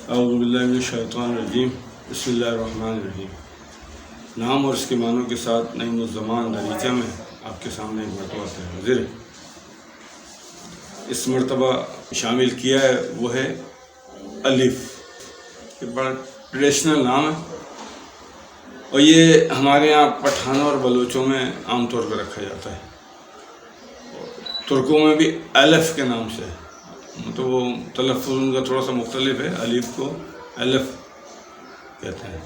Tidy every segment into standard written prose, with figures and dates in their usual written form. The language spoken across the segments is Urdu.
اعوذ باللہ من الشیطان الرجیم، بسم اللہ الرحمن الرحیم۔ نام اور اس کے معنوں کے ساتھ نعیم الزمان دریچہ میں آپ کے سامنے ایک مرتبہ سے حاضر ہے۔ اس مرتبہ شامل کیا ہے وہ ہے الف۔ یہ بڑا ٹریڈیشنل نام ہے اور یہ ہمارے یہاں پٹھانوں اور بلوچوں میں عام طور پہ رکھا جاتا ہے۔ ترکوں میں بھی الف کے نام سے ہے، تو وہ تلفظ ان کا تھوڑا سا مختلف ہے، الف کو الف کہتے ہیں،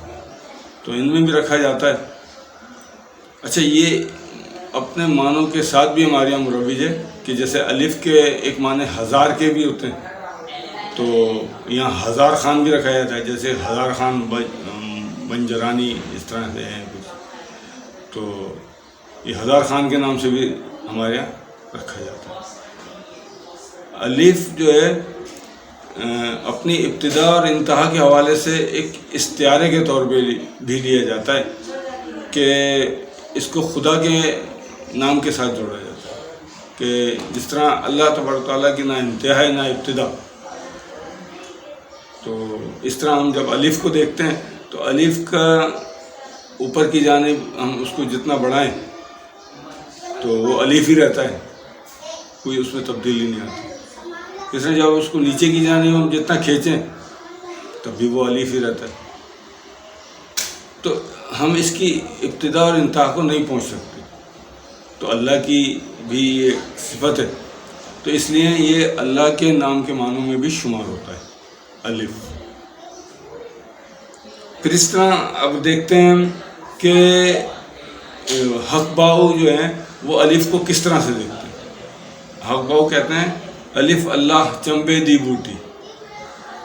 تو ان میں بھی رکھا جاتا ہے۔ اچھا، یہ اپنے معنوں کے ساتھ بھی ہمارے یہاں مروج ہے کہ جیسے الف کے ایک معنی ہزار کے بھی ہوتے ہیں، تو یہاں ہزار خان بھی رکھا جاتا ہے، جیسے ہزار خان بنجرانی اس طرح سے ہیں کچھ، تو یہ ہزار خان کے نام سے بھی ہمارے یہاں رکھا جاتا ہے۔ الف جو ہے اپنی ابتدا اور انتہا کے حوالے سے ایک استعارے کے طور پہ بھی لیا جاتا ہے کہ اس کو خدا کے نام کے ساتھ جوڑا جاتا ہے، کہ جس طرح اللہ تبارک تعالیٰ کی نہ انتہا ہے نہ ابتدا، تو اس طرح ہم جب الف کو دیکھتے ہیں تو الف کا اوپر کی جانب ہم اس کو جتنا بڑھائیں تو وہ الف ہی رہتا ہے، کوئی اس میں تبدیلی نہیں آتی۔ اس طرح جب اس کو نیچے کی جانب ہم جتنا کھینچیں تب بھی وہ الف ہی رہتا ہے، تو ہم اس کی ابتدا اور انتہا کو نہیں پہنچ سکتے، تو اللہ کی بھی یہ صفت ہے، تو اس لیے یہ اللہ کے نام کے معنوں میں بھی شمار ہوتا ہے الف۔ پھر اس طرح اب دیکھتے ہیں کہ حق باؤ جو ہیں وہ الف کو کس طرح سے دیکھتے ہیں۔ حق باؤ کہتے ہیں الف اللہ چمبے دی بوٹی،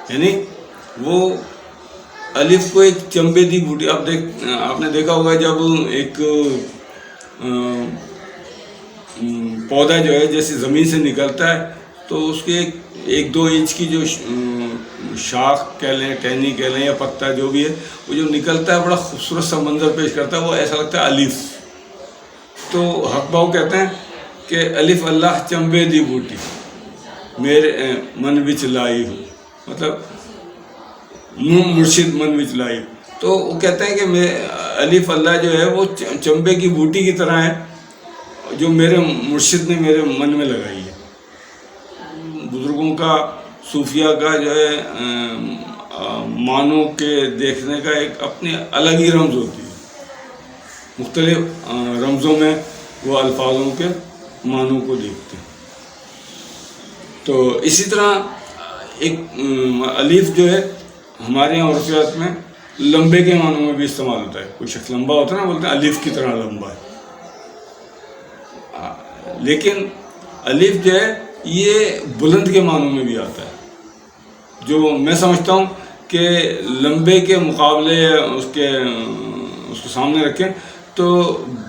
یعنی وہ الف کو ایک چمبے دی بوٹی، آپ نے دیکھا ہوگا جب ایک پودا جو ہے جیسے زمین سے نکلتا ہے تو اس کے ایک دو انچ کی جو شاخ کہہ لیں، ٹہنی کہہ لیں یا پتا جو بھی ہے، وہ جو نکلتا ہے بڑا خوبصورت سا منظر پیش کرتا ہے، وہ ایسا لگتا ہے الف۔ تو حق باؤ کہتے ہیں کہ الف اللہ چمبے دی بوٹی میرے من وچ لائی ہوں، مطلب مرشد من وچ لائی ہوں، تو وہ کہتے ہیں کہ الف اللہ جو ہے وہ چمبے کی بوٹی کی طرح ہے جو میرے مرشد نے میرے من میں لگائی ہے۔ بزرگوں کا، صوفیہ کا جو ہے معنوں کے دیکھنے کا ایک اپنی الگ ہی رمز ہوتی ہے، مختلف رمزوں میں وہ الفاظوں کے معنوں کو دیکھتے ہیں۔ تو اسی طرح ایک الف جو ہے ہمارے یہاں عرفیات میں لمبے کے معنوں میں بھی استعمال ہوتا ہے۔ کوئی شخص لمبا ہوتا ہے نا، بولتے ہیں الف کی طرح لمبا ہے، لیکن الف جو ہے یہ بلند کے معنوں میں بھی آتا ہے، جو میں سمجھتا ہوں کہ لمبے کے مقابلے اس کو سامنے رکھیں تو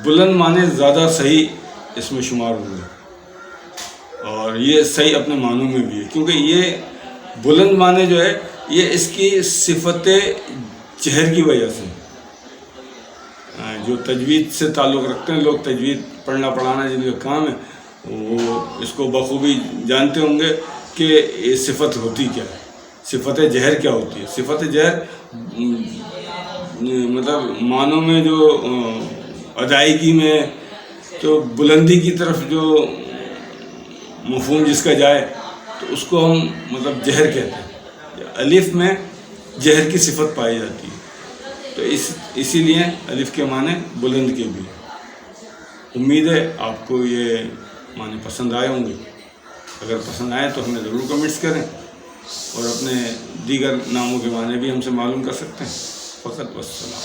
بلند معنی زیادہ صحیح اس میں شمار ہوں گے، اور یہ صحیح اپنے معنوں میں بھی ہے، کیونکہ یہ بلند معنی جو ہے یہ اس کی صفت جہر کی وجہ سے، جو تجوید سے تعلق رکھتے ہیں لوگ، تجوید پڑھنا پڑھانا جن کا کام ہے، وہ اس کو بخوبی جانتے ہوں گے کہ یہ صفت ہوتی کیا ہے، صفت جہر کیا ہوتی ہے۔ صفت جہر مطلب معنوں میں جو ادائیگی میں تو بلندی کی طرف جو مفہوم جس کا جائے تو اس کو ہم مطلب جہر کہتے ہیں۔ الف میں جہر کی صفت پائی جاتی ہے، تو اسی لیے الف کے معنی بلند کے بھی۔ امید ہے آپ کو یہ معنی پسند آئے ہوں گے، اگر پسند آئے تو ہمیں ضرور کمنٹس کریں، اور اپنے دیگر ناموں کے معنی بھی ہم سے معلوم کر سکتے ہیں۔ فقط والسلام۔